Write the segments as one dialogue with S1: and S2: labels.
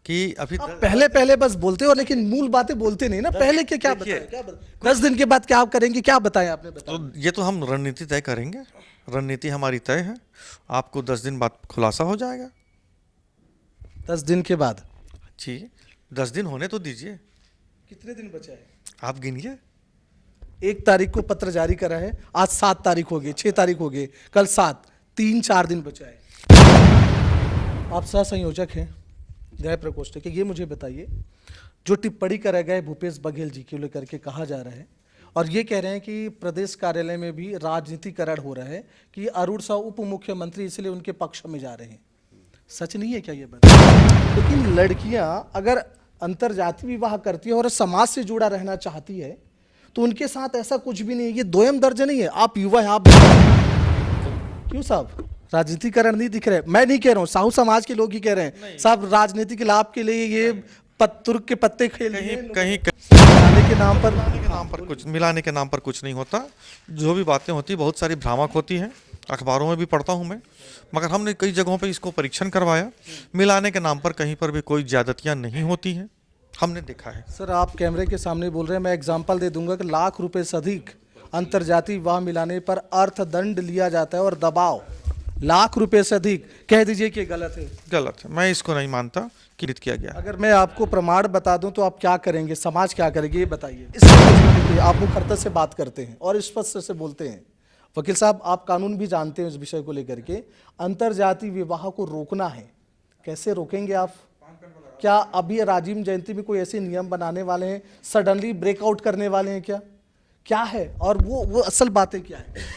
S1: कि अभी
S2: आप पहले पहले बस बोलते हो लेकिन मूल बातें बोलते नहीं ना। पहले के क्या
S1: देखिए,
S2: बताएं, 10 दिन के बाद क्या आप करेंगे, क्या बताएं आपने
S1: तो
S2: बताया।
S1: ये तो हम रणनीति तय करेंगे। रणनीति हमारी तय है। आपको 10 दिन बाद खुलासा हो जाएगा।
S2: 10 दिन के बाद
S1: जी, 10 दिन होने तो दीजिए।
S2: कितने दिन बचा है?
S1: आप गिनिए।
S2: 1 तारीख को पत्र जारी करा है, आज 7 तारीख हो गई, 6 तारीख हो गई, कल 7, 3-4 दिन बचा है। आप सह संयोजक हैं न्याय प्रकोष्ठ के, ये मुझे बताइए, जो टिप्पणी करे गए भूपेश बघेल जी को लेकर के कहा जा रहा है और ये कह रहे हैं कि प्रदेश कार्यालय में भी राजनीतिकरण हो रहा है कि अरुण साहू उप मुख्यमंत्री इसलिए उनके पक्ष में जा रहे हैं। सच नहीं है क्या ये बात? लेकिन लड़कियां अगर अंतरजातीय विवाह करती है और समाज से जुड़ा रहना चाहती है तो उनके साथ ऐसा कुछ भी नहीं है। ये दोयम दर्ज नहीं है। आप युवा हैं, आप क्यों साहब राजनीतिकरण नहीं दिख रहे? मैं नहीं कह रहा हूँ, साहू समाज के लोग ही कह रहे हैं साहब राजनीतिक लाभ के लिए ये तुर्क के पत्ते खेल
S1: कहीं
S2: लिए
S1: कहीं
S2: मिलाने के नाम पर।
S1: मिलाने के नाम पर कुछ नहीं होता। जो भी बातें होती बहुत सारी भ्रामक होती हैं, अखबारों में भी पढ़ता हूँ मैं, मगर हमने कई जगहों पे इसको परीक्षण करवाया। मिलाने के नाम पर कहीं पर भी कोई ज्यादतियां नहीं होती हैं, हमने देखा है।
S2: सर आप कैमरे के सामने बोल रहे हैं, मैं एग्जांपल दे दूंगा कि लाख रुपए से अधिक अंतरजातीय विवाह मिलाने पर अर्थदंड लिया जाता है और दबाव, लाख रुपए से अधिक। कह दीजिए कि गलत है।
S1: गलत है, मैं इसको नहीं मानता कि किया गया।
S2: अगर मैं आपको प्रमाण बता दूं तो आप क्या करेंगे, समाज क्या करेगी, ये बताइए। इसलिए आप मुखरता से बात करते हैं और स्पष्ट से बोलते हैं। वकील साहब आप कानून भी जानते हैं इस विषय को लेकर के। अंतरजातीय विवाह को रोकना है, कैसे रोकेंगे आप? क्या अभी राजीव जयंती में कोई ऐसे नियम बनाने वाले हैं, सडनली ब्रेकआउट करने वाले हैं क्या? क्या है और वो असल बातें क्या है?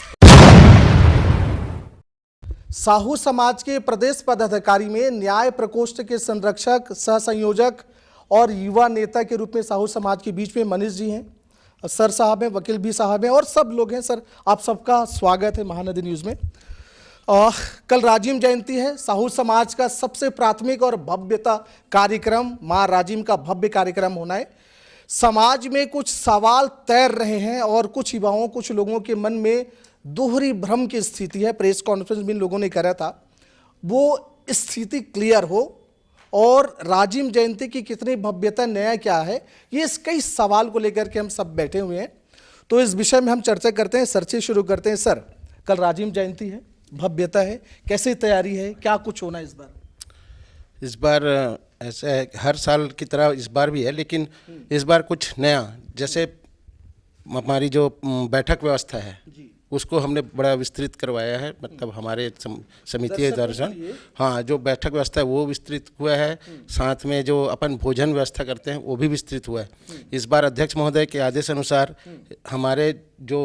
S2: साहू समाज के प्रदेश पदाधिकारी में न्याय प्रकोष्ठ के संरक्षक, सह संयोजक और युवा नेता के रूप में साहू समाज के बीच में मनीष जी हैं, सर साहब हैं, वकील भी साहब हैं और सब लोग हैं। सर आप सबका स्वागत है महानदी न्यूज़ में। कल राजीव जयंती है। साहू समाज का सबसे प्राथमिक और भव्यता कार्यक्रम माँ राजीव का भव्य कार्यक्रम होना है। समाज में कुछ सवाल तैर रहे हैं और कुछ युवाओं, कुछ लोगों के मन में दोहरी भ्रम की स्थिति है। प्रेस कॉन्फ्रेंस में इन लोगों ने करा था, वो स्थिति क्लियर हो और राजीव जयंती की कितनी भव्यता, नया क्या है, ये इस कई सवाल को लेकर के हम सब बैठे हुए हैं। तो इस विषय में हम चर्चा करते हैं। सर से शुरू करते हैं। सर कल राजीव जयंती है, भव्यता है, कैसी तैयारी है, क्या कुछ होना है इस बार?
S3: इस बार ऐसा है, हर साल की तरह इस बार भी है, लेकिन इस बार कुछ नया, जैसे हमारी जो बैठक व्यवस्था है उसको हमने बड़ा विस्तृत करवाया है। मतलब हमारे समिति दर्शन, हाँ, जो बैठक व्यवस्था है वो विस्तृत हुआ है। साथ में जो अपन भोजन व्यवस्था करते हैं वो भी विस्तृत हुआ है। इस बार अध्यक्ष महोदय के आदेश अनुसार हमारे जो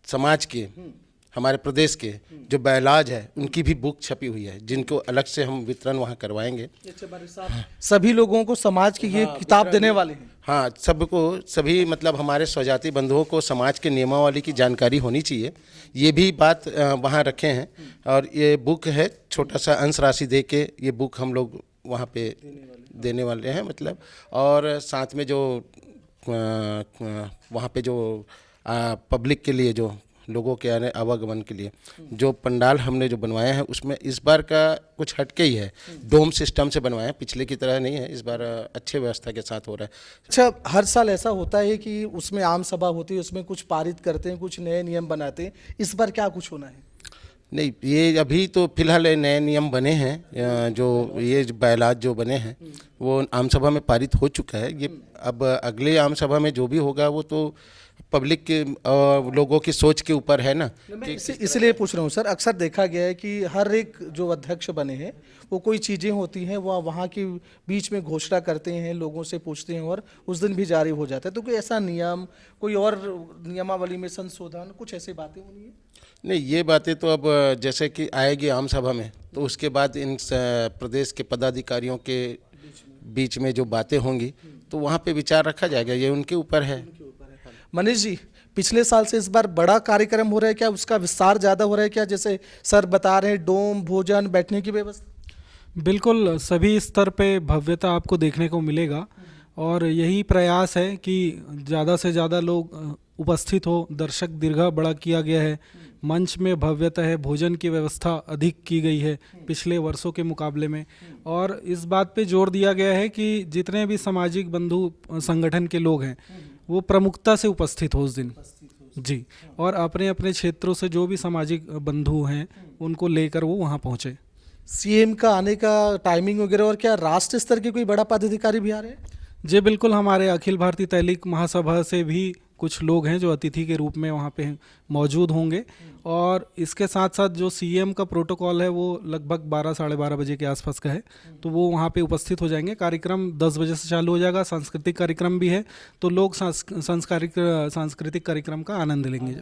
S3: समाज के, हमारे प्रदेश के जो बैलाज है उनकी भी बुक छपी हुई है, जिनको अलग से हम वितरण वहाँ करवाएंगे।
S2: सभी लोगों को समाज की ये किताब देने वाले हैं?
S3: हाँ, सबको, सभी मतलब हमारे स्वजाति बंधुओं को समाज के नियमावली की जानकारी होनी चाहिए, ये भी बात वहाँ रखे हैं। और ये बुक है, छोटा सा अंश राशि दे के ये बुक हम लोग वहाँ पे देने वाले हैं मतलब। और साथ में जो वहाँ पे जो पब्लिक के लिए, जो लोगों के आने आवागमन के लिए जो पंडाल हमने जो बनवाया है उसमें इस बार का कुछ हटके ही है, डोम सिस्टम से बनवाया है, पिछले की तरह नहीं है। इस बार अच्छे व्यवस्था के साथ हो रहा है।
S2: अच्छा, हर साल ऐसा होता है कि उसमें आम सभा होती है, उसमें कुछ पारित करते हैं, कुछ नए नियम बनाते हैं, इस बार क्या कुछ होना है?
S3: नहीं, ये अभी तो फिलहाल नए नियम बने हैं, जो ये बैलाज जो बने हैं वो आम सभा में पारित हो चुका है। ये अब अगले आम सभा में जो भी होगा वो तो पब्लिक के लोगों की सोच के ऊपर है ना।
S2: इसलिए पूछ रहा हूँ सर, अक्सर देखा गया है कि हर एक जो अध्यक्ष बने हैं वो कोई चीज़ें होती हैं वो वहाँ के बीच में घोषणा करते हैं, लोगों से पूछते हैं और उस दिन भी जारी हो जाता है। तो कोई ऐसा नियम, कोई और नियमावली में संशोधन, कुछ ऐसी बातें होनी है?
S3: नहीं, ये बातें तो अब जैसे कि आएगी आम सभा में तो उसके बाद इन प्रदेश के पदाधिकारियों के बीच में जो बातें होंगी तो वहाँ पे विचार रखा जाएगा, ये उनके ऊपर है।
S2: मनीष जी, पिछले साल से इस बार बड़ा कार्यक्रम हो रहा है क्या? उसका विस्तार ज़्यादा हो रहा है क्या? जैसे सर बता रहे हैं, डोम, भोजन, बैठने की व्यवस्था।
S4: बिल्कुल, सभी स्तर पे भव्यता आपको देखने को मिलेगा और यही प्रयास है कि ज़्यादा से ज़्यादा लोग उपस्थित हो। दर्शक दीर्घा बड़ा किया गया है मंच में भव्यतः भोजन की व्यवस्था अधिक की गई है पिछले वर्षों के मुकाबले में, और इस बात पे जोर दिया गया है कि जितने भी सामाजिक बंधु संगठन के लोग हैं वो प्रमुखता से उपस्थित हो उस दिन जी, और अपने अपने क्षेत्रों से जो भी सामाजिक बंधु हैं उनको लेकर वो वहाँ पहुँचे।
S2: सीएम का आने का टाइमिंग वगैरह, और क्या राष्ट्र स्तर के कोई बड़ा पदाधिकारी भी आ रहे हैं?
S4: जी बिल्कुल, हमारे अखिल भारतीय तैलिक महासभा से भी कुछ लोग हैं जो अतिथि के रूप में वहाँ पे मौजूद होंगे, और इसके साथ साथ जो सीएम का प्रोटोकॉल है वो लगभग 12 साढ़े 12 बजे के आसपास का है, तो वो वहाँ पे उपस्थित हो जाएंगे। कार्यक्रम 10 बजे से चालू हो जाएगा, सांस्कृतिक कार्यक्रम भी है, तो लोग सांस्कृतिक कार्यक्रम का आनंद लेंगे।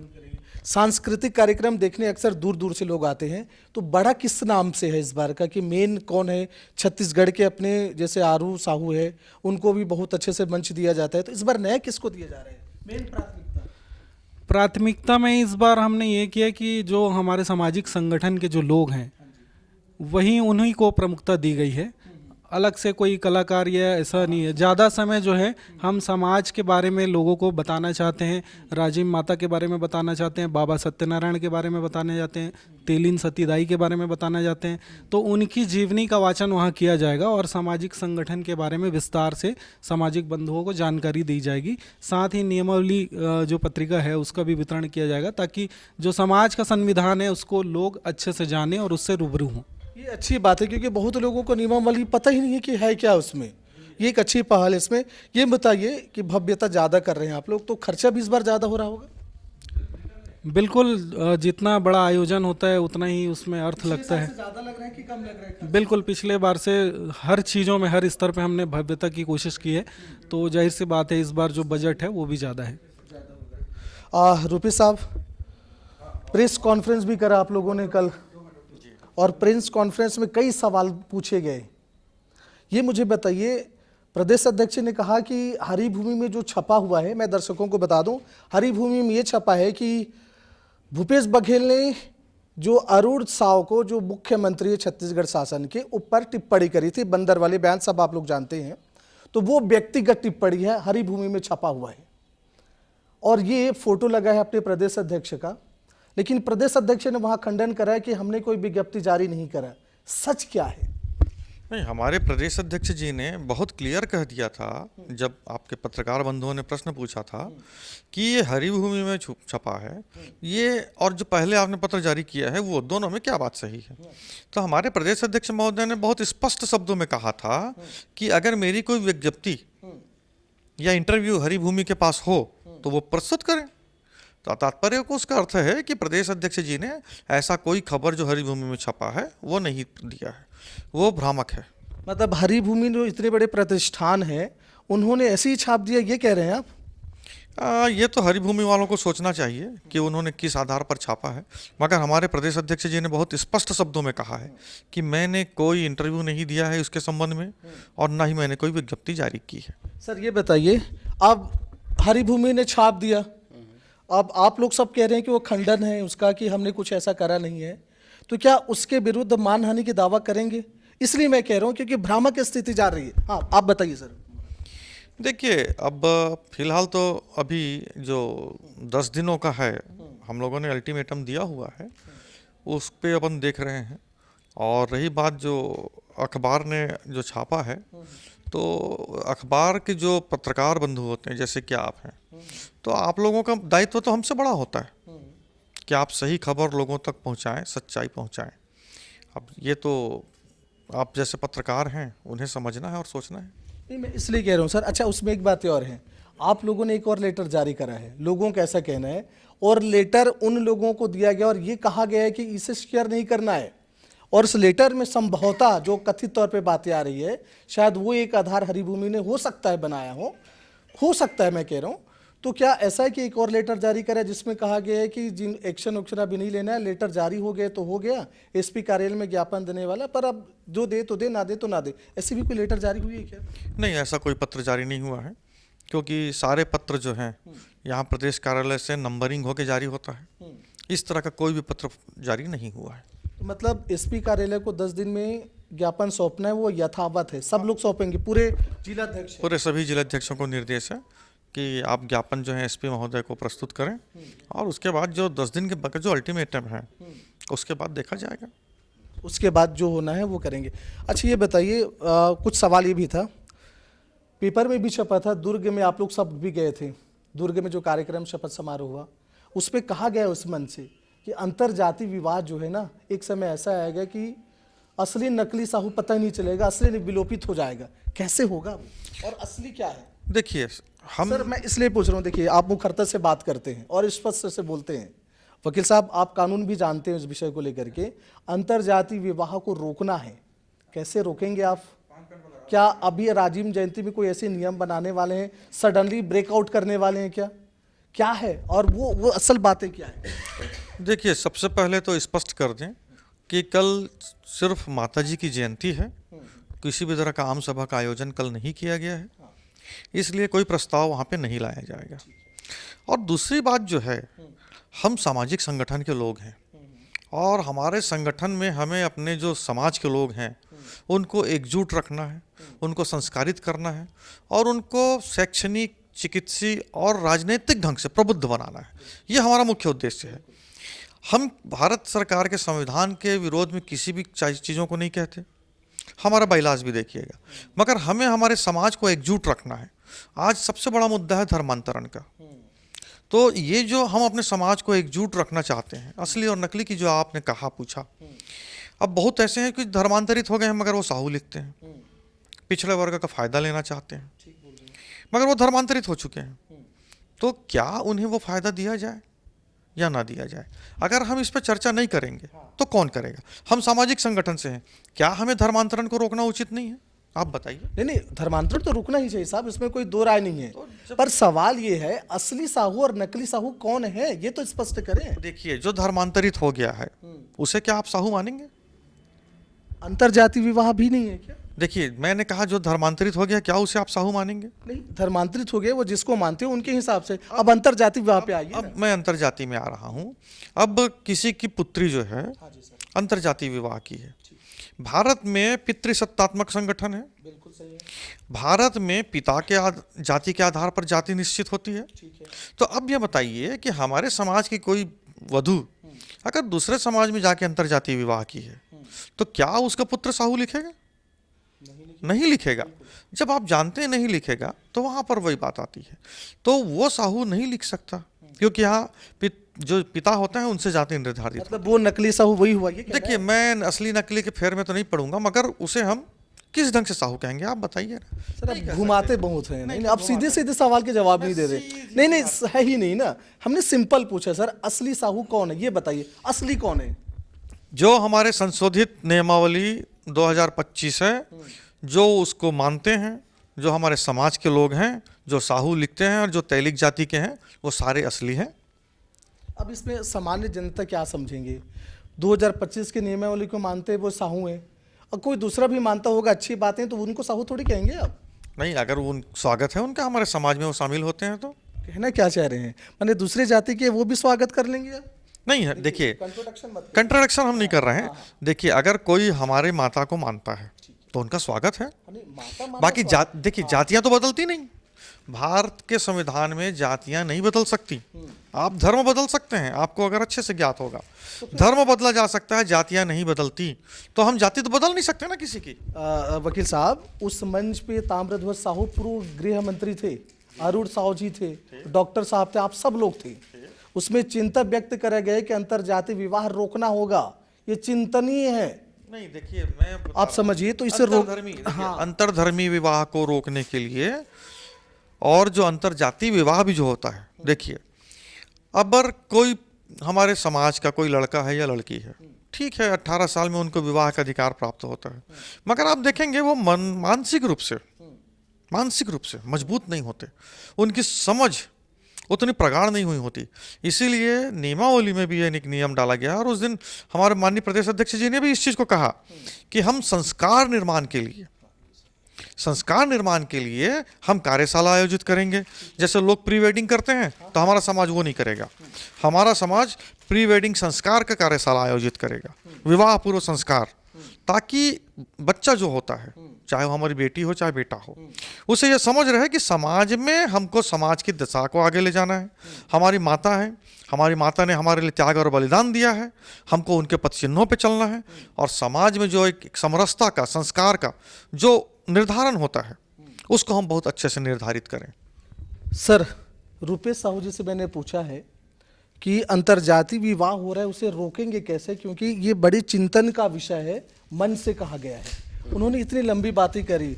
S2: सांस्कृतिक कार्यक्रम देखने अक्सर दूर दूर से लोग आते हैं, तो बड़ा किस नाम से है इस बार का, कि मेन कौन है? छत्तीसगढ़ के अपने जैसे आरू साहू है, उनको भी बहुत अच्छे से मंच दिया जाता है, तो इस बार नया किसको दिया जा रहा है मेन
S4: प्राथमिकता में? इस बार हमने ये किया कि जो हमारे सामाजिक संगठन के जो लोग हैं वहीं उन्हीं को प्रमुखता दी गई है, अलग से कोई कलाकार या ऐसा नहीं है। ज़्यादा समय जो है हम समाज के बारे में लोगों को बताना चाहते हैं, राजीव माता के बारे में बताना चाहते हैं, बाबा सत्यनारायण के बारे में बताना चाहते हैं, तेलिन सतीदाई के बारे में बताना चाहते हैं, तो उनकी जीवनी का वाचन वहाँ किया जाएगा और सामाजिक संगठन के बारे में विस्तार से सामाजिक बंधुओं को जानकारी दी जाएगी। साथ ही नियमावली जो पत्रिका है उसका भी वितरण किया जाएगा, ताकि जो समाज का संविधान है उसको लोग अच्छे से जानें और उससे रूबरू हों।
S2: ये अच्छी बात है, क्योंकि बहुत लोगों को नियमावली पता ही नहीं है कि है क्या उसमें। ये एक अच्छी पहल है इसमें। ये बताइए कि भव्यता ज़्यादा कर रहे हैं आप लोग, तो खर्चा भी इस बार ज़्यादा हो रहा होगा?
S4: बिल्कुल, जितना बड़ा आयोजन होता है उतना ही उसमें अर्थ लगता है।
S2: ज़्यादा लग रहा है कि कम लग रहा है?
S4: बिल्कुल, पिछले बार से हर चीज़ों में हर स्तर पे हमने भव्यता की कोशिश की है, तो जाहिर सी बात है इस बार जो बजट है वो भी ज़्यादा है।
S2: रूपी साहब, प्रेस कॉन्फ्रेंस भी करा आप लोगों ने कल, और प्रेस कॉन्फ्रेंस में कई सवाल पूछे गए। ये मुझे बताइए, प्रदेश अध्यक्ष ने कहा कि हरी भूमि में जो छपा हुआ है, मैं दर्शकों को बता दूं, हरी भूमि में ये छपा है कि भूपेश बघेल ने जो अरुण साव को, जो मुख्यमंत्री है छत्तीसगढ़ शासन के, ऊपर टिप्पणी करी थी, बंदर वाले बयान सब आप लोग जानते हैं, तो वो व्यक्तिगत टिप्पणी है, हरी भूमि में छपा हुआ है, और ये फोटो लगा है अपने प्रदेश अध्यक्ष का। लेकिन प्रदेश अध्यक्ष ने वहां खंडन करा है कि हमने कोई विज्ञप्ति जारी नहीं करा। सच क्या है?
S1: नहीं, हमारे प्रदेश अध्यक्ष जी ने बहुत क्लियर कह दिया था, जब आपके पत्रकार बंधुओं ने प्रश्न पूछा था कि ये हरी भूमि में छपा है, ये और जो पहले आपने पत्र जारी किया है, वो दोनों में क्या बात सही है? तो हमारे प्रदेश अध्यक्ष महोदय ने बहुत स्पष्ट शब्दों में कहा था कि अगर मेरी कोई विज्ञप्ति या इंटरव्यू हरी भूमि के पास हो तो वो प्रस्तुत करें। तो तात्पर्य को उसका अर्थ है कि प्रदेश अध्यक्ष जी ने ऐसा कोई खबर जो हरी भूमि में छपा है वो नहीं दिया है, वो भ्रामक है।
S2: मतलब हरी भूमि जो इतने बड़े प्रतिष्ठान है, उन्होंने ऐसे ही छाप दिया, ये कह रहे हैं आप?
S1: ये तो हरी भूमि वालों को सोचना चाहिए कि उन्होंने किस आधार पर छापा है, मगर हमारे प्रदेश अध्यक्ष जी ने बहुत स्पष्ट शब्दों में कहा है कि मैंने कोई इंटरव्यू नहीं दिया है उसके संबंध में, और ना ही मैंने कोई विज्ञप्ति जारी की है।
S2: सर ये बताइए, अब हरी भूमि ने छाप दिया, अब आप लोग सब कह रहे हैं कि वो खंडन है उसका, कि हमने कुछ ऐसा करा नहीं है, तो क्या उसके विरुद्ध मानहानि की दावा करेंगे? इसलिए मैं कह रहा हूँ क्योंकि भ्रामक स्थिति जा रही है। हाँ, आप बताइए सर।
S1: देखिए, अब फिलहाल तो अभी जो 10 दिनों का है, हम लोगों ने अल्टीमेटम दिया हुआ है, उस पे अपन देख रहे हैं। और रही बात जो अखबार ने जो छापा है, तो अखबार के जो पत्रकार बंधु होते हैं जैसे कि आप हैं, तो आप लोगों का दायित्व तो हमसे बड़ा होता है कि आप सही खबर लोगों तक पहुंचाएं, सच्चाई पहुंचाएं। अब ये तो आप जैसे पत्रकार हैं, उन्हें समझना है और सोचना है।
S2: नहीं, मैं इसलिए कह रहा हूँ सर। अच्छा, उसमें एक बात और है, आप लोगों ने एक और लेटर जारी करा है, लोगों का ऐसा कहना है, और लेटर उन लोगों को दिया गया और ये कहा गया है कि इसे शेयर नहीं करना है, और उस लेटर में संभवतः जो कथित तौर पे बातें आ रही है, शायद वो एक आधार हरी भूमि ने हो सकता है बनाया हो सकता है, मैं कह रहा हूँ। तो क्या ऐसा है कि एक और लेटर जारी करा जिसमें कहा गया है कि जिन एक्शन उक्शन अभी नहीं लेना है, लेटर जारी हो गए तो हो गया, एसपी कार्यालय में ज्ञापन देने वाला, पर अब जो दे तो दे, ना दे तो ना दे, ऐसी भी कोई लेटर जारी हुई है क्या?
S1: नहीं, ऐसा कोई पत्र जारी नहीं हुआ है, क्योंकि सारे पत्र जो हैं यहाँ प्रदेश कार्यालय से नंबरिंग होकर जारी होता है। इस तरह का कोई भी पत्र जारी नहीं हुआ है।
S2: मतलब एसपी कार्यालय को 10 दिन में ज्ञापन सौंपना है, वो यथावत है, सब लोग सौंपेंगे, पूरे जिलाध्यक्ष?
S1: पूरे सभी जिलाध्यक्षों को निर्देश है कि आप ज्ञापन जो है एसपी महोदय को प्रस्तुत करें और उसके बाद जो 10 दिन के बाद जो अल्टीमेटम है उसके बाद देखा जाएगा।
S2: उसके बाद जो होना है वो करेंगे। अच्छा ये बताइए, कुछ सवाल ये भी था, पेपर में भी छपा था, दुर्ग में आप लोग सब भी गए थे, दुर्ग में जो कार्यक्रम शपथ समारोह हुआ उस पर कहा गया उस मन से कि अंतरजातीय विवाह जो है ना, एक समय ऐसा आएगा कि असली नकली साहू पता ही नहीं चलेगा, असली विलोपित हो जाएगा। कैसे होगा और असली क्या है?
S1: देखिए हम
S2: सर मैं इसलिए पूछ रहा हूँ, देखिए आप मुखरता से बात करते हैं और स्पष्ट से बोलते हैं, वकील साहब आप कानून भी जानते हैं इस विषय को लेकर के, अंतरजातीय विवाह को रोकना है, कैसे रोकेंगे आप? क्या अभी राजीव जयंती में कोई ऐसे नियम बनाने वाले हैं, सडनली ब्रेकआउट करने वाले हैं क्या है और वो असल बातें क्या है?
S1: देखिए सबसे पहले तो स्पष्ट कर दें कि कल सिर्फ माताजी की जयंती है, किसी भी तरह का आम सभा का आयोजन कल नहीं किया गया है, इसलिए कोई प्रस्ताव वहाँ पे नहीं लाया जाएगा। और दूसरी बात जो है, हम सामाजिक संगठन के लोग हैं और हमारे संगठन में हमें अपने जो समाज के लोग हैं उनको एकजुट रखना है, उनको संस्कारित करना है और उनको शैक्षणिक, चिकित्सीय और राजनीतिक ढंग से प्रबुद्ध बनाना है। ये हमारा मुख्य उद्देश्य है। हम भारत सरकार के संविधान के विरोध में किसी भी चीज़ों को नहीं कहते, हमारा बाइलाज भी देखिएगा, मगर हमें हमारे समाज को एकजुट रखना है। आज सबसे बड़ा मुद्दा है धर्मांतरण का, तो ये जो हम अपने समाज को एकजुट रखना चाहते हैं, असली और नकली की जो आपने कहा पूछा, अब बहुत ऐसे हैं कि धर्मांतरित हो गए हैं मगर वो साहू लिखते हैं, पिछड़े वर्ग का फायदा लेना चाहते हैं मगर वो धर्मांतरित हो चुके हैं, तो क्या उन्हें वो फायदा दिया जाए या ना दिया जाए? अगर हम इस पर चर्चा नहीं करेंगे तो कौन करेगा? हम सामाजिक संगठन से हैं, क्या हमें धर्मांतरण को रोकना उचित नहीं है? आप बताइए।
S2: नहीं, धर्मांतरण तो रुकना ही चाहिए साहब, इसमें कोई दो राय नहीं है, पर सवाल ये है असली साहू और नकली साहू कौन है, ये तो स्पष्ट करें।
S1: देखिए जो धर्मांतरित हो गया है उसे क्या आप साहू मानेंगे?
S2: अंतरजातीय विवाह भी नहीं है क्या?
S1: देखिए मैंने कहा जो धर्मांतरित हो गया, क्या उसे आप साहू मानेंगे?
S2: नहीं, धर्मांतरित हो गए वो जिसको मानते हो उनके हिसाब से। अब अंतरजातीय विवाह पे आइए।
S1: अब मैं अंतरजातीय में आ रहा हूँ। अब किसी की पुत्री जो है अंतरजातीय विवाह की है, भारत में पितृसत्तात्मक संगठन है,
S2: बिल्कुल सही है।
S1: भारत में पिता के जाति के आधार पर जाति निश्चित होती है। तो अब ये बताइए कि हमारे समाज की कोई वधू अगर दूसरे समाज में जाके अंतरजातीय विवाह की है तो क्या उसका पुत्र साहू लिखेगा? नहीं लिखेगा। जब आप जानते हैं नहीं लिखेगा तो वहां पर वही बात आती है, तो वो साहू नहीं लिख सकता क्योंकि यहाँ जो पिता होते हैं उनसे जाति निर्धारित।
S2: मतलब वो नकली साहू वही हुआ ये?
S1: देखिए मैं असली नकली के फेर में तो नहीं पढ़ूंगा, मगर उसे हम किस ढंग से साहू कहेंगे आप बताइए ना।
S2: सर आप घुमाते बहुत हैं। नहीं, आप सीधे सीधे सवाल के जवाब नहीं दे रहे। नहीं है ही नहीं ना, हमने सिंपल पूछा सर असली साहू कौन है ये बताइए, असली कौन है?
S1: जो हमारे संशोधित नियमावली 2025 है, जो उसको मानते हैं, जो हमारे समाज के लोग हैं, जो साहू लिखते हैं और जो तैलिक जाति के हैं, वो सारे असली हैं।
S2: अब इसमें सामान्य जनता क्या समझेंगे? 2025 के नियमावली को मानते हैं वो साहू हैं, और कोई दूसरा भी मानता होगा अच्छी बातें, तो उनको साहू थोड़ी कहेंगे आप?
S1: नहीं, अगर उन स्वागत है उनका हमारे समाज में, वो शामिल होते हैं तो।
S2: कहना क्या चाह रहे हैं, माने दूसरे जाति के वो भी स्वागत कर लेंगे आप?
S1: नहीं है, देखिए
S2: कंट्रोडक्शन
S1: हम नहीं कर रहे हैं। देखिए अगर कोई हमारे माता को मानता है तो उनका स्वागत है। बाकी देखिए जातियां तो बदलती नहीं, भारत के संविधान में जातियां नहीं बदल सकती। आप धर्म बदल सकते हैं, आपको अगर अच्छे से ज्ञात होगा, धर्म बदला जा सकता है, जातियां नहीं बदलती। तो हम जाति तो बदल नहीं सकते ना किसी की।
S2: वकील साहब उस मंच पे ताम्रध्वज साहू पूर्व गृह मंत्री थे, अरुण साहू जी थे, डॉक्टर साहब थे, आप सब लोग थे। उसमें चिंता व्यक्त करा गया कि अंतरजातीय विवाह रोकना होगा, ये चिंतनीय है।
S1: नहीं देखिए मैं
S2: आप समझिए तो इसे
S1: अंतरधर्मी विवाह को रोकने के लिए, और जो अंतरजातीय विवाह भी जो होता है, देखिए अगर कोई हमारे समाज का कोई लड़का है या लड़की है, ठीक है 18 साल में उनको विवाह का अधिकार प्राप्त होता है, मगर आप देखेंगे वो मानसिक रूप से मजबूत नहीं होते, उनकी समझ उतनी प्रगाढ़ नहीं हुई होती। इसीलिए नियमावली में भी ये एक नियम डाला गया, और उस दिन हमारे माननीय प्रदेश अध्यक्ष जी ने भी इस चीज़ को कहा कि हम संस्कार निर्माण के लिए हम कार्यशाला आयोजित करेंगे। जैसे लोग प्री वेडिंग करते हैं तो हमारा समाज वो नहीं करेगा, हमारा समाज प्री वेडिंग संस्कार का कार्यशाला आयोजित करेगा, विवाह पूर्व संस्कार। ताकि बच्चा जो होता है, चाहे वो हमारी बेटी हो चाहे बेटा हो, उसे ये समझ रहे कि समाज में हमको समाज की दशा को आगे ले जाना है। हमारी माता है, हमारी माता ने हमारे लिए त्याग और बलिदान दिया है, हमको उनके पथ चिन्हों पे चलना है। और समाज में जो एक समरसता का, संस्कार का जो निर्धारण होता है, उसको हम बहुत अच्छे से निर्धारित करें।
S2: सर, रुपेश साहू जी से मैंने पूछा है कि अंतर्जातीय विवाह हो रहा है, उसे रोकेंगे कैसे, क्योंकि ये बड़ी चिंतन का विषय है, मन से कहा गया है। उन्होंने इतनी लंबी बातें करी,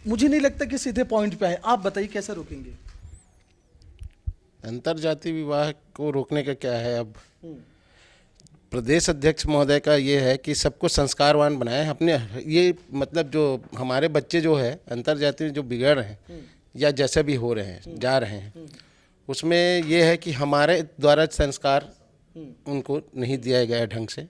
S2: मुझे नहीं लगता कि सीधे पॉइंट पे आए। आप बताइए कैसे रोकेंगे?
S3: अंतर्जातीय विवाह को रोकने का क्या है? अब प्रदेश अध्यक्ष महोदय का ये है कि सबको संस्कारवान बनाए अपने। ये मतलब जो हमारे बच्चे जो है अंतर्जातीय जो बिगड़ रहे हैं या जैसे भी हो रहे हैं, जा रहे हैं, उसमें ये है कि हमारे द्वारा संस्कार उनको नहीं दिया गया ढंग से।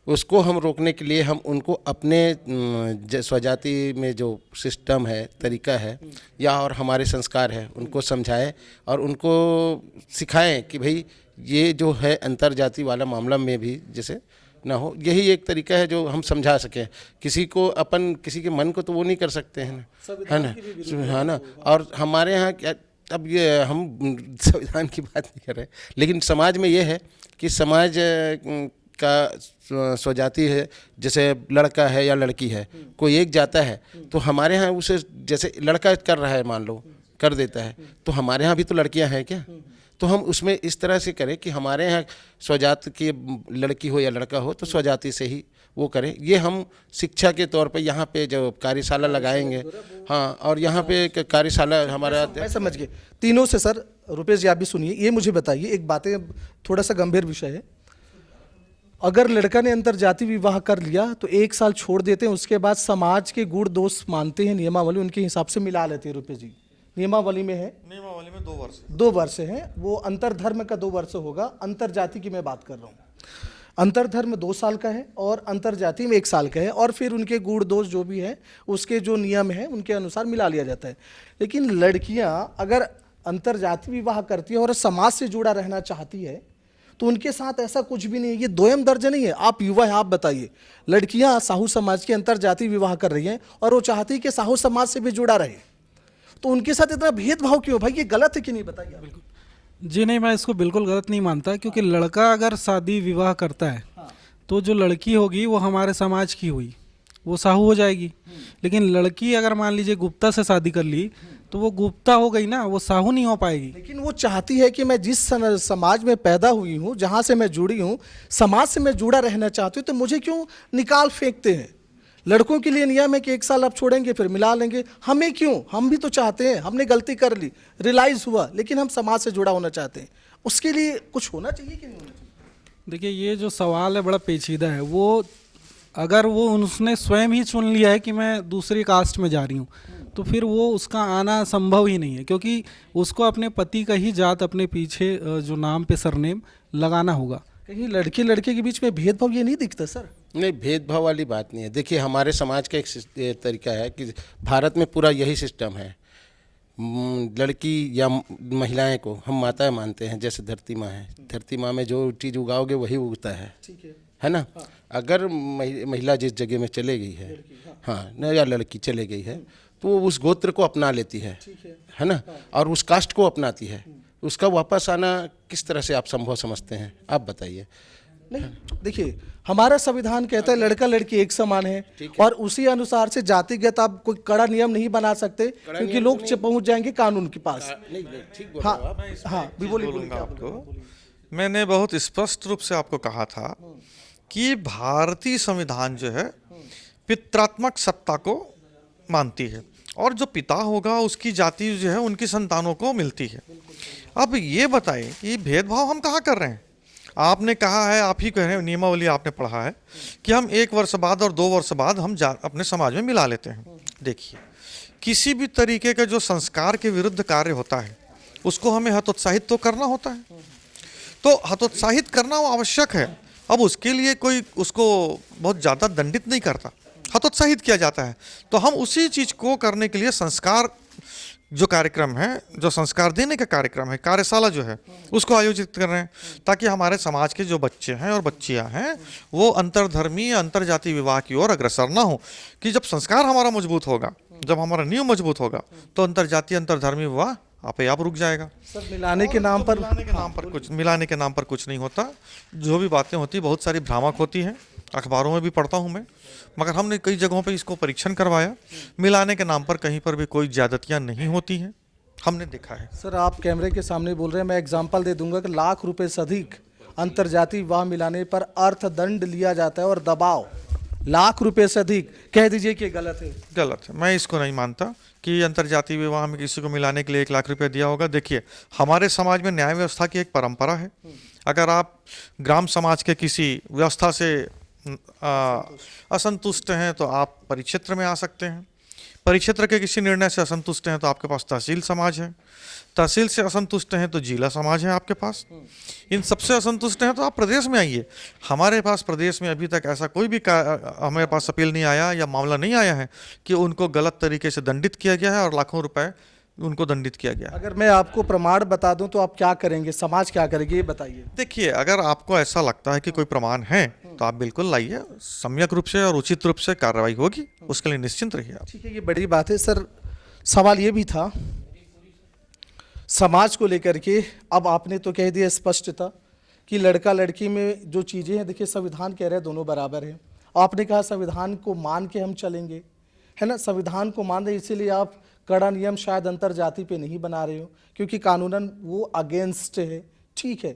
S3: उसको हम रोकने के लिए हम उनको अपने स्वजाति में जो सिस्टम है, तरीका है या और हमारे संस्कार है, उनको समझाएं और उनको सिखाएं कि भाई ये जो है अंतर्जाति वाला मामला में भी जैसे ना हो। यही एक तरीका है जो हम समझा सकें। किसी को अपन किसी के मन को तो वो नहीं कर सकते हैं ना, है ना, है ना। और हमारे यहाँ क्या, अब ये हम संविधान की बात नहीं कर रहे, लेकिन समाज में ये है कि समाज का स्वजाति है, जैसे लड़का है या लड़की है, कोई एक जाता है तो हमारे यहाँ उसे जैसे लड़का कर रहा है, मान लो कर देता है, तो हमारे यहाँ भी तो लड़कियाँ हैं क्या? तो हम उसमें इस तरह से करें कि हमारे यहाँ स्वजाति की लड़की हो या लड़का हो तो स्वजाति से ही वो करें। ये हम शिक्षा के तौर पे यहाँ पे जो कार्यशाला लगाएंगे, हाँ, और यहाँ पे कार्यशाला हमारा,
S2: मैं समझ गए तीनों से। सर रुपेश जी आप भी सुनिए, ये मुझे बताइए, एक बातें थोड़ा सा गंभीर विषय है। अगर लड़का ने अंतर्जातीय विवाह कर लिया तो 1 साल छोड़ देते हैं, उसके बाद समाज के गुण दोष मानते हैं, नियमावली उनके हिसाब से मिला लेते हैं। रुपेश जी, नियमावली में है,
S1: नियमावली में
S2: 2 वर्ष है, वो अंतरधर्म का 2 वर्ष होगा। अंतर्जाति की मैं बात कर रहा हूँ। अंतरधर्म 2 साल का है और अंतर्जाति में 1 साल का है, और फिर उनके गुण दोष जो भी है उसके जो नियम है उनके अनुसार मिला लिया जाता है। लेकिन लड़कियां अगर अंतर्जातीय विवाह करती है और समाज से जुड़ा रहना चाहती है तो उनके साथ ऐसा कुछ भी नहीं है। ये दोयम दर्ज नहीं है। आप युवा है, आप बताइए, लड़कियां साहू समाज के अंतर्जातीय विवाह कर रही हैं और वो चाहती है कि साहू समाज से भी जुड़ा रहे, तो उनके साथ इतना भेदभाव क्यों? भाई ये गलत है कि नहीं, बताइए। बिल्कुल
S4: जी नहीं, मैं इसको बिल्कुल गलत नहीं मानता, क्योंकि लड़का अगर शादी विवाह करता है तो जो लड़की होगी वो हमारे समाज की हुई, वो साहू हो जाएगी। लेकिन लड़की अगर मान लीजिए गुप्ता से शादी कर ली तो वो गुप्ता हो गई ना, वो साहू नहीं हो पाएगी।
S2: लेकिन वो चाहती है कि मैं जिस समाज में पैदा हुई हूँ, जहाँ से मैं जुड़ी हूँ, समाज से मैं जुड़ा रहना चाहती हूँ, तो मुझे क्यों निकाल फेंकते हैं? लड़कों के लिए नियम है कि 1 साल आप छोड़ेंगे फिर मिला लेंगे, हमें क्यों? हम भी तो चाहते हैं, हमने गलती कर ली, रियलाइज हुआ, लेकिन हम समाज से जुड़ा होना चाहते हैं। उसके लिए कुछ होना चाहिए कि नहीं होना चाहिए?
S4: देखिए, ये जो सवाल है बड़ा पेचीदा है। वो अगर वो उसने स्वयं ही चुन लिया है कि मैं दूसरी कास्ट में जा रही हूँ, तो फिर वो उसका आना संभव ही नहीं है, क्योंकि उसको अपने पति का ही जात अपने पीछे जो नाम पे सरनेम लगाना होगा।
S2: कहीं लड़के लड़के के बीच में भेदभाव ये नहीं दिखता सर?
S3: नहीं, भेदभाव वाली बात नहीं है। देखिए, हमारे समाज का एक तरीका है कि भारत में पूरा यही सिस्टम है। लड़की या महिलाएं को हम माताएं मानते हैं, जैसे धरती माँ है। धरती माँ में जो चीज़ उगाओगे वही उगता है,
S2: ठीक
S3: है ना। अगर महिला जिस जगह में चले गई है, हाँ, न या लड़की चले गई है, तो वो उस गोत्र को अपना लेती है ना, और उस कास्ट को अपनाती है। उसका वापस आना किस तरह से आप संभव समझते हैं, आप बताइए।
S2: नहीं, देखिए, हमारा संविधान कहता है लड़का लड़की एक समान है, और उसी अनुसार से जातिगत आप कोई कड़ा नियम नहीं बना सकते, क्योंकि लोग पहुंच जाएंगे कानून के पास। हाँ हाँ, बोलूंगा
S1: आपको। मैंने बहुत स्पष्ट रूप से आपको कहा था कि भारतीय संविधान जो है पितृत्मक सत्ता को मानती है, और जो पिता होगा उसकी जाति जो है उनकी संतानों को मिलती है। अब ये बताएं कि भेदभाव हम कहाँ कर रहे हैं? आपने कहा है, आप ही कह रहे हैं, नियमावली आपने पढ़ा है कि हम 1 वर्ष बाद और 2 वर्ष बाद हम अपने समाज में मिला लेते हैं। देखिए, किसी भी तरीके का जो संस्कार के विरुद्ध कार्य होता है उसको हमें हतोत्साहित तो करना होता है, तो हतोत्साहित करना वो आवश्यक है। अब उसके लिए कोई उसको बहुत ज़्यादा दंडित नहीं करता, हतोत्साहित किया जाता है। तो हम उसी चीज़ को करने के लिए संस्कार जो कार्यक्रम है, जो संस्कार देने का कार्यक्रम है, कार्यशाला जो है, उसको आयोजित कर रहे हैं ताकि हमारे समाज के जो बच्चे हैं और बच्चियां हैं वो अंतरधर्मी अंतरजातीय विवाह की ओर अग्रसर ना हो। कि जब संस्कार हमारा मजबूत होगा, जब हमारा नींव मजबूत होगा, तो अंतरजातीय अंतरधर्मी विवाह आपे आप रुक जाएगा।
S2: सर मिलाने के नाम पर
S1: मिलाने के नाम पर कुछ नहीं होता। जो भी बातें होती बहुत सारी भ्रामक होती हैं, अखबारों में भी पढ़ता हूँ मैं, मगर हमने कई जगहों पे इसको परीक्षण करवाया। मिलाने के नाम पर कहीं पर भी कोई ज्यादतियाँ नहीं होती हैं, हमने देखा है।
S2: सर आप कैमरे के सामने बोल रहे हैं, मैं एग्जांपल दे दूंगा कि लाख रुपए से अधिक अंतर्जातीय विवाह मिलाने पर अर्थदंड लिया जाता है और दबाव, लाख रुपए से अधिक, कह दीजिए कि गलत है।
S1: गलत है, मैं इसको नहीं मानता कि अंतर्जातीय विवाह में किसी को मिलाने के लिए 1 लाख रुपया दिया होगा। देखिए, हमारे समाज में न्याय व्यवस्था की एक परंपरा है। अगर आप ग्राम समाज के किसी व्यवस्था से असंतुष्ट हैं तो आप परिक्षेत्र में आ सकते हैं। परिक्षेत्र के किसी निर्णय से असंतुष्ट हैं तो आपके पास तहसील समाज है। तहसील से असंतुष्ट हैं तो जिला समाज है आपके पास। इन सबसे असंतुष्ट हैं तो आप प्रदेश में आइए। हमारे पास प्रदेश में अभी तक ऐसा कोई भी हमारे पास अपील नहीं आया या मामला नहीं आया है कि उनको गलत तरीके से दंडित किया गया है और लाखों रुपए उनको दंडित किया गया।
S2: अगर मैं आपको प्रमाण बता दूं तो आप क्या करेंगे, समाज क्या करेगी, ये बताइए।
S1: देखिए, अगर आपको ऐसा लगता है कि कोई प्रमाण है तो आप बिल्कुल लाइए, सम्यक रूप से और उचित रूप से कार्रवाई होगी, उसके लिए निश्चिंत रहिए आप।
S2: ठीक है, ये बड़ी बात है। सर सवाल ये भी था समाज को लेकर के, अब आपने तो कह दिया स्पष्टता कि लड़का लड़की में जो चीज़ें हैं, देखिए संविधान कह रहे हैं दोनों बराबर हैं। आपने कहा संविधान को मान के हम चलेंगे, है ना, संविधान को मान रहे, इसीलिए आप कड़ा नियम शायद अंतर्जाति पे नहीं बना रहे हो क्योंकि कानूनन वो अगेंस्ट है, ठीक है।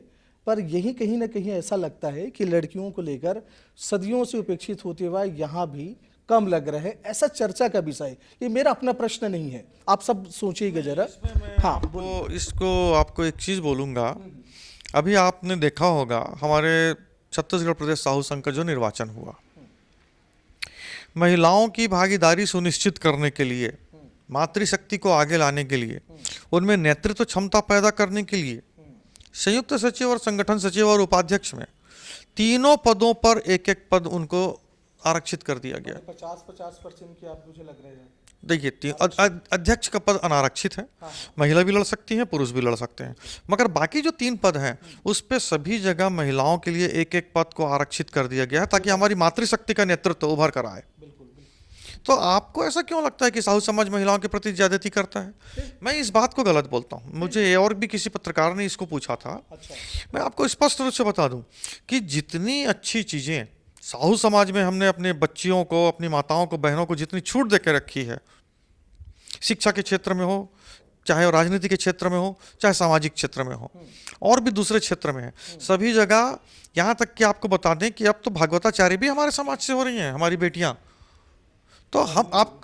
S2: पर यही कहीं ना कहीं ऐसा लगता है कि लड़कियों को लेकर सदियों से उपेक्षित होते हुए यहाँ भी कम लग रहा है, ऐसा चर्चा का विषय है। ये मेरा अपना प्रश्न नहीं है, आप सब सोचिएगा जरा। हाँ,
S1: वो इसको आपको एक चीज़ बोलूँगा। अभी आपने देखा होगा हमारे छत्तीसगढ़ प्रदेश साहू संघ का जो निर्वाचन हुआ, महिलाओं की भागीदारी सुनिश्चित करने के लिए, मातृशक्ति को आगे लाने के लिए, उनमें नेतृत्व क्षमता पैदा करने के लिए संयुक्त सचिव और संगठन सचिव और उपाध्यक्ष में तीनों पदों पर एक एक पद उनको आरक्षित कर दिया गया।
S2: 50% की आप मुझे लग रहे हैं।
S1: देखिए, अध्यक्ष का पद अनारक्षित है, महिला भी लड़ सकती हैं, पुरुष भी लड़ सकते हैं, मगर बाकी जो 3 पद हैं उस पे सभी जगह महिलाओं के लिए एक एक पद को आरक्षित कर दिया गया है ताकि हमारी मातृशक्ति का नेतृत्व उभर कर आए। तो आपको ऐसा क्यों लगता है कि साहू समाज महिलाओं के प्रति ज्यादती करता है? मैं इस बात को गलत बोलता हूँ। मुझे और भी किसी पत्रकार ने इसको पूछा था। मैं आपको स्पष्ट रूप से बता दूं कि जितनी अच्छी चीजें साहू समाज में हमने अपने बच्चियों को, अपनी माताओं को, बहनों को जितनी छूट देकर रखी है, शिक्षा के क्षेत्र में हो, चाहे राजनीति के क्षेत्र में हो, चाहे सामाजिक क्षेत्र में हो, और भी दूसरे क्षेत्र में है, सभी जगह, यहाँ तक कि आपको बता दें कि अब तो भागवताचार्य भी हमारे समाज से हो रही हैं, हमारी बेटियां। तो हम आप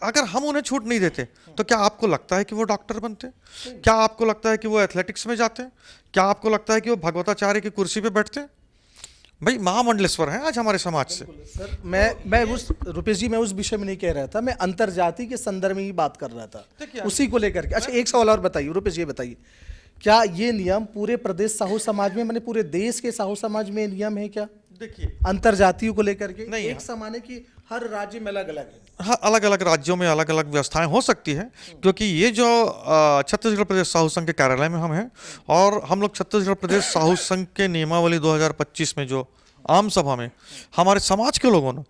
S1: अगर हम उन्हें छूट नहीं देते तो क्या आपको लगता है कि वो डॉक्टर बनते? क्या आपको लगता है कि वो एथलेटिक्स में जाते? क्या आपको लगता है कि वो भगवताचार्य की कुर्सी पे बैठते? भाई महामंडलेश्वर हैं आज हमारे समाज से।
S2: सर मैं उस रुपेश जी, मैं उस विषय में नहीं कह रहा था, मैं अंतर्जाति के संदर्भ में ही बात कर रहा था, उसी को लेकर के। अच्छा, एक सवाल और बताइए रुपेश, ये बताइए, क्या ये नियम पूरे प्रदेश साहू समाज में, माने पूरे देश के साहू समाज में नियम है क्या?
S1: देखिए,
S2: अंतर्जातियों को लेकर के
S1: नहीं,
S2: एक समान है कि हर राज्य में अलग अलग है?
S1: हाँ, अलग अलग राज्यों में अलग अलग व्यवस्थाएं हो सकती है, क्योंकि ये जो छत्तीसगढ़ प्रदेश साहू संघ के कार्यालय में हम हैं और हम लोग छत्तीसगढ़ प्रदेश साहू संघ के नियमावली 2025 में जो आम सभा में हमारे समाज के लोगों ने,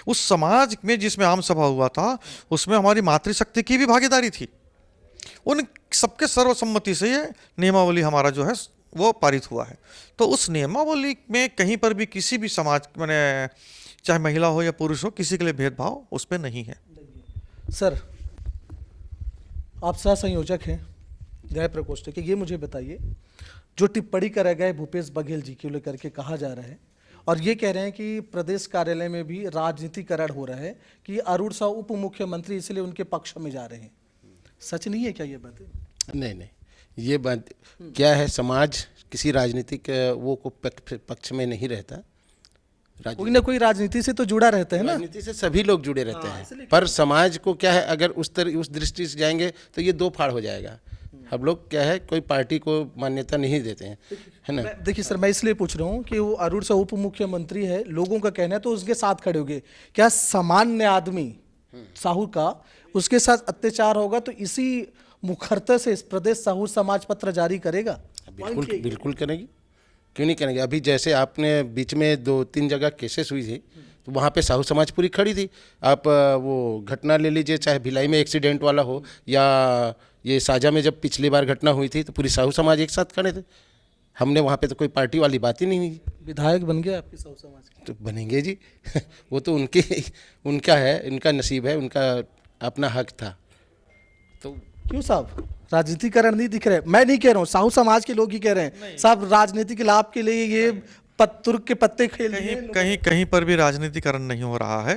S1: उस समाज में जिसमें आम सभा हुआ था उसमें हमारी मातृशक्ति की भी भागीदारी थी। उन सबके सर्वसम्मति से ये नियमावली हमारा जो है वो पारित हुआ है। तो उस नियमावली में कहीं पर भी किसी भी समाज, मैंने चाहे महिला हो या पुरुष हो, किसी के लिए भेदभाव उस पर नहीं है।
S2: सर, आप सह संयोजक हैं न्याय प्रकोष्ठ के, ये मुझे बताइए, जो टिप्पणी करे गए भूपेश बघेल जी को लेकर के कहा जा रहा है और ये कह रहे हैं कि प्रदेश कार्यालय में भी राजनीतिकरण हो रहा है कि अरुण साहू उप मुख्यमंत्री इसलिए उनके पक्ष में जा रहे हैं, सच नहीं है क्या ये बात?
S3: नहीं, ये बात क्या है, समाज किसी राजनीतिक वो को पक्ष में नहीं रहता।
S2: कोई ना कोई राजनीति से तो जुड़ा रहता है ना,
S3: राजनीति से सभी लोग जुड़े रहते हैं, पर समाज को क्या है, अगर उस दृष्टि से जाएंगे तो ये 2 फाड़ हो जाएगा। हम लोग क्या है, कोई पार्टी को मान्यता नहीं देते हैं, है ना।
S2: देखिए सर, मैं इसलिए पूछ रहा हूँ कि वो अरुण साहू उप मुख्यमंत्री है, लोगों का कहना है तो उसके साथ खड़े होंगे, क्या सामान्य आदमी साहू का उसके साथ अत्याचार होगा तो इसी मुखरता से इस प्रदेश साहू समाज पत्र जारी करेगा?
S3: बिल्कुल बिल्कुल करेंगे, क्यों नहीं करेंगे। अभी जैसे आपने बीच में 2-3 जगह केसेस हुई थी, तो वहाँ पे साहू समाज पूरी खड़ी थी। आप वो घटना ले लीजिए, चाहे भिलाई में एक्सीडेंट वाला हो, या ये साजा में जब पिछली बार घटना हुई थी, तो पूरी साहू समाज एक साथ खड़े थे। हमने वहाँ पे तो कोई पार्टी वाली बात ही नहीं हुई।
S2: विधायक बन गए आपके साहू समाज के?
S3: तो बनेंगे जी वो तो उनका है, उनका नसीब है, उनका अपना हक था। तो
S2: क्यों साहब, राजनीतिकरण नहीं दिख रहे? मैं नहीं कह रहा हूँ, साहू समाज के लोग ही कह रहे हैं साहब, राजनीतिक लाभ के लिए ये तुर्क के पत्ते खेल रहे हैं।
S1: कहीं कहीं पर भी राजनीतिकरण नहीं हो रहा है।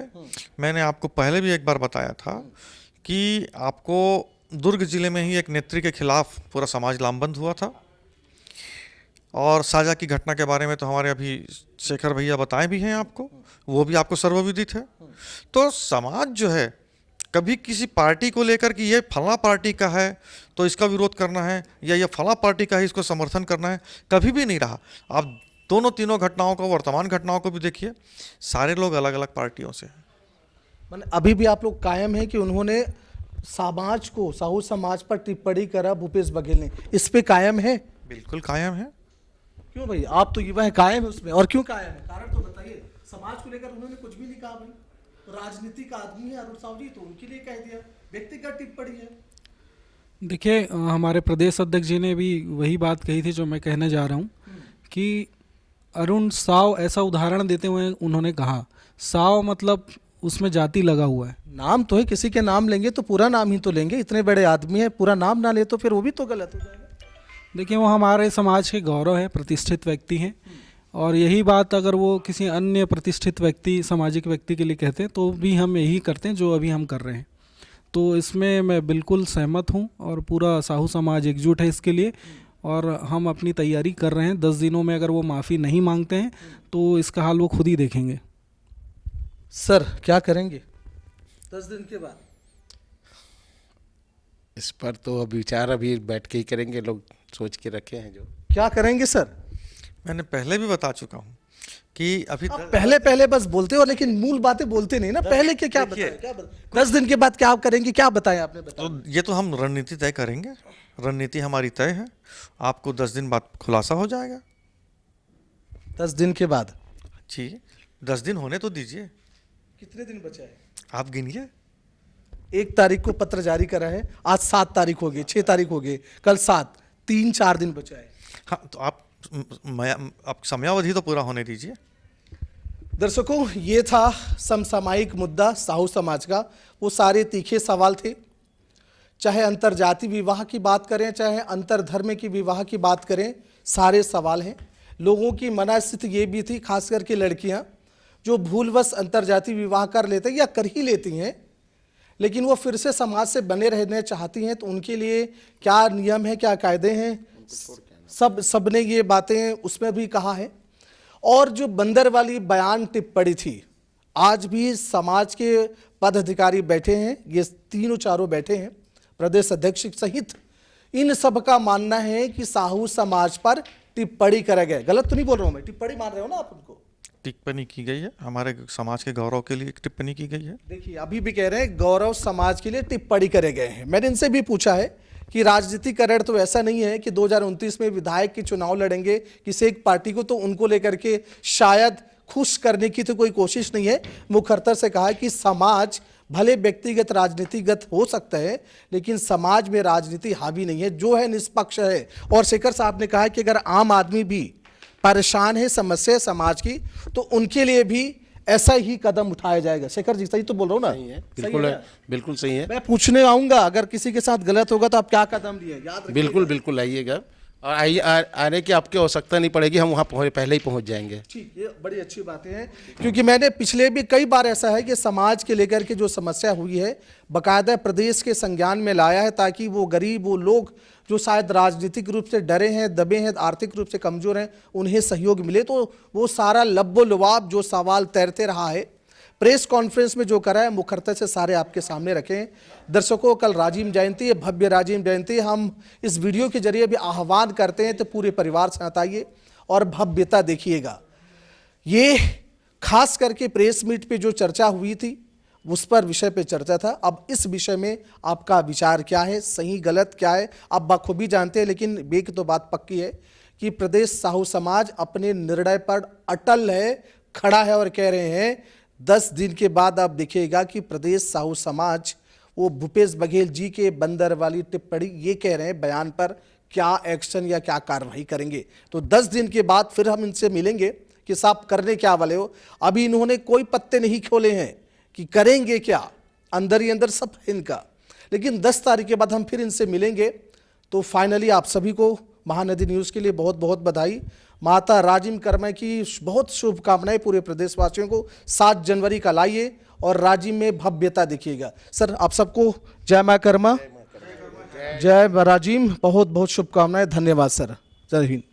S1: मैंने आपको पहले भी एक बार बताया था कि आपको दुर्ग जिले में ही एक नेत्री के खिलाफ पूरा समाज लामबंद हुआ था, और साजा की घटना के बारे में तो हमारे अभी शेखर भैया बताए भी हैं आपको, वो भी आपको सर्वविदित है। तो समाज जो है, कभी किसी पार्टी को लेकर कि ये फला पार्टी का है तो इसका विरोध करना है, या ये फला पार्टी का है इसको समर्थन करना है, कभी भी नहीं रहा। आप दोनों तीनों घटनाओं को, वर्तमान घटनाओं को भी देखिए, सारे लोग अलग अलग पार्टियों से हैं।
S2: मैंने अभी भी आप लोग कायम है कि उन्होंने समाज को, साहू समाज पर टिप्पणी करा भूपेश बघेल ने, इस पे कायम है?
S1: बिल्कुल कायम है।
S2: क्यों भाई, आप तो युवा है, कायम है उसमें? और क्यों कायम है, कारण तो बताइए। समाज को लेकर उन्होंने कुछ भी नहीं कहा भाई, राजनीतिक आदमी है अरुण साहू जी, तो उनके लिए कह दिया, व्यक्तिगत टिप्पणी है।
S4: देखिए, हमारे प्रदेश अध्यक्ष जी ने भी वही बात कही थी जो मैं कहने जा रहा हूँ कि अरुण साव ऐसा उदाहरण देते हुए उन्होंने कहा, साव मतलब उसमें जाति लगा हुआ है।
S2: नाम तो है, किसी के नाम लेंगे तो पूरा नाम ही तो लेंगे, इतने बड़े आदमी है, पूरा नाम ना ले तो फिर वो भी तो गलत हो जाएगा।
S4: देखिए, वो हमारे समाज के गौरव है, प्रतिष्ठित व्यक्ति हैं, और यही बात अगर वो किसी अन्य प्रतिष्ठित व्यक्ति, सामाजिक व्यक्ति के लिए कहते हैं तो भी हम यही करते हैं जो अभी हम कर रहे हैं। तो इसमें मैं बिल्कुल सहमत हूँ, और पूरा साहू समाज एकजुट है इसके लिए, और हम अपनी तैयारी कर रहे हैं। 10 दिनों में अगर वो माफ़ी नहीं मांगते हैं तो इसका हाल वो खुद ही देखेंगे।
S2: सर क्या करेंगे 10 दिन के बाद?
S3: इस पर तो अब विचार अभी बैठ के ही करेंगे, लोग सोच के रखे हैं जो।
S2: क्या करेंगे सर?
S1: मैंने पहले भी बता चुका हूँ कि अभी
S2: आप पहले बस बोलते हो, लेकिन मूल बातें बोलते नहीं ना। पहले के क्या बताएं, क्या बताएं? 10 दिन के बाद क्या आप करेंगे, क्या बताएं आपने? बताया
S1: तो ये तो हम रणनीति तय करेंगे, रणनीति हमारी तय है, आपको 10 दिन बाद खुलासा हो जाएगा।
S2: 10 दिन के बाद?
S1: जी, 10 दिन होने तो दीजिए।
S2: कितने दिन बचा है?
S1: आप गिनिए।
S2: 1 तारीख को पत्र जारी करा है, आज 7 तारीख हो गई, 6 तारीख हो गई, कल 7, 3-4 दिन बचा है।
S1: हाँ, तो आप समयावधि तो पूरा होने दीजिए।
S2: दर्शकों, ये था समसामयिक मुद्दा साहू समाज का। वो सारे तीखे सवाल थे, चाहे अंतरजाति विवाह की बात करें, चाहे अंतरधर्म की विवाह की बात करें, सारे सवाल हैं। लोगों की मनस्थिति ये भी थी, खास करके लड़कियां जो भूलवश अंतरजाति विवाह कर लेते हैं या कर ही लेती हैं, लेकिन वो फिर से समाज से बने रहना चाहती हैं, तो उनके लिए क्या नियम है, क्या कायदे हैं, सबने ये बातें उसमें भी कहा है। और जो बंदर वाली बयान टिप्पणी थी, आज भी समाज के पदाधिकारी बैठे हैं, ये तीनों चारों बैठे हैं, प्रदेश अध्यक्ष सहित, इन सब का मानना है कि साहू समाज पर टिप्पणी करे गए। गलत तो नहीं बोल रहा हूं मैं, टिप्पणी मान रहे हो ना आप उनको?
S1: टिप्पणी की गई है, हमारे समाज के गौरव के लिए एक टिप्पणी की गई है।
S2: देखिए, अभी भी कह रहे हैं गौरव समाज के लिए टिप्पणी करे गए हैं। मैंने इनसे भी पूछा है कि राजनीतिकरण तो ऐसा नहीं है कि 2029 में विधायक के चुनाव लड़ेंगे किसी एक पार्टी को, तो उनको लेकर के शायद खुश करने की तो कोई कोशिश नहीं है। मुखरतर से कहा कि समाज भले व्यक्तिगत राजनीतिगत हो सकता है, लेकिन समाज में राजनीति हावी नहीं है, जो है निष्पक्ष है। और शेखर साहब ने कहा कि अगर आम आदमी भी परेशान है समस्या समाज की, तो उनके लिए भी ऐसा ही कदम उठाया जाएगा। शेखर जी, सही तो बोल रहा हूँ ना?
S3: सही है, बिल्कुल है, बिल्कुल सही है।
S2: मैं पूछने आऊंगा, अगर किसी के साथ गलत होगा तो आप क्या कदम लिए, याद रखिएगा।
S3: बिल्कुल बिल्कुल आइएगा, और आइए, आने की आपकी आवश्यकता नहीं पड़ेगी, हम वहाँ पहले ही पहुँच जाएंगे।
S2: ठीक, ये बड़ी अच्छी बातें हैं, क्योंकि मैंने पिछले भी कई बार ऐसा है कि समाज के लेकर के जो समस्या हुई है, बाकायदा प्रदेश के संज्ञान में लाया है, ताकि वो गरीब, वो लोग जो शायद राजनीतिक रूप से डरे हैं, दबे हैं, आर्थिक रूप से कमजोर हैं, उन्हें सहयोग मिले। तो वो सारा लब्बो लुबाब जो सवाल तैरते रहा है, प्रेस कॉन्फ्रेंस में जो करा है, मुखरता से सारे आपके सामने रखें। दर्शकों, कल राजीव जयंती है, भव्य राजीव जयंती। हम इस वीडियो के जरिए भी आह्वान करते हैं तो पूरे परिवार साथ आइए और भव्यता देखिएगा। ये खास करके प्रेस मीट पे जो चर्चा हुई थी, उस पर विषय पे चर्चा था। अब इस विषय में आपका विचार क्या है, सही गलत क्या है, आप बखूबी जानते हैं, लेकिन एक तो बात पक्की है कि प्रदेश साहू समाज अपने निर्णय पर अटल है, खड़ा है और कह रहे हैं 10 दिन के बाद आप देखिएगा कि प्रदेश साहू समाज वो भूपेश बघेल जी के बंदर वाली टिप्पणी ये कह रहे हैं बयान पर क्या एक्शन या क्या कार्रवाई करेंगे। तो 10 दिन के बाद फिर हम इनसे मिलेंगे कि साहब करने क्या वाले हो। अभी इन्होंने कोई पत्ते नहीं खोले हैं कि करेंगे क्या, अंदर ही अंदर सब है इनका। लेकिन 10 तारीख के बाद हम फिर इनसे मिलेंगे। तो फाइनली आप सभी को महानदी न्यूज़ के लिए बहुत बहुत बधाई। माता राजिम कर्मा की बहुत शुभकामनाएं पूरे प्रदेशवासियों को। 7 जनवरी का लाइए और राजिम में भव्यता देखिएगा। सर आप सबको जय मां कर्मा, जय राजिम, बहुत बहुत शुभकामनाएं। धन्यवाद सर, जय हिंद।